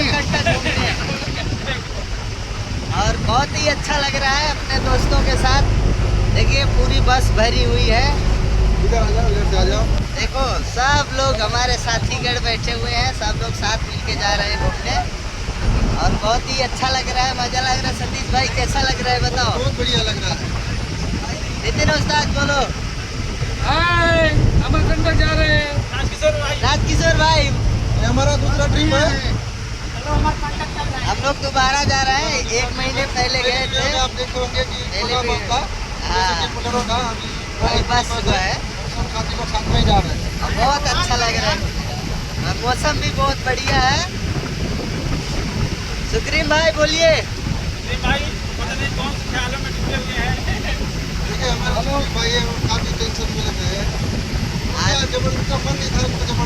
अमरकंटक घूमने। और बहुत ही अच्छा लग रहा है अपने दोस्तों के साथ। देखिए पूरी बस भरी हुई है। इधर आ जाओ, इधर से आ जाओ। देखो सब लोग हमारे साथीगण बैठे हुए हैं, सब लोग साथ मिलके जा रहे हैं घूमने और बहुत ही अच्छा लग रहा है, मजा लग रहा है। सतीश भाई कैसा लग रहा है बताओ? बहुत बढ़िया लग रहा है। नितिन उस्ताद बोलो। हाय, अमरकंटक जा रहे हैं। राजकिशोर भाई ये हमारा दूसरा ट्रिप है। हम लोग दोबारा जा रहे हैं, 1 महीने पहले गए थे। में आप देखे होंगे कि पहले छोटा भी बस था, जैसे कि हाँ बोलेरो था, वही बस हुआ है सब साथी लोग साथ में ही जा रहे हैं। और बहुत अच्छा लग रहा है और मौसम भी बहुत बढ़िया है। सुग्रीम भाई बोलिए। देखिए हमारे भाई है, वो काफी टेंशन में लगे हैं। जब उनका मन नहीं था उनको जब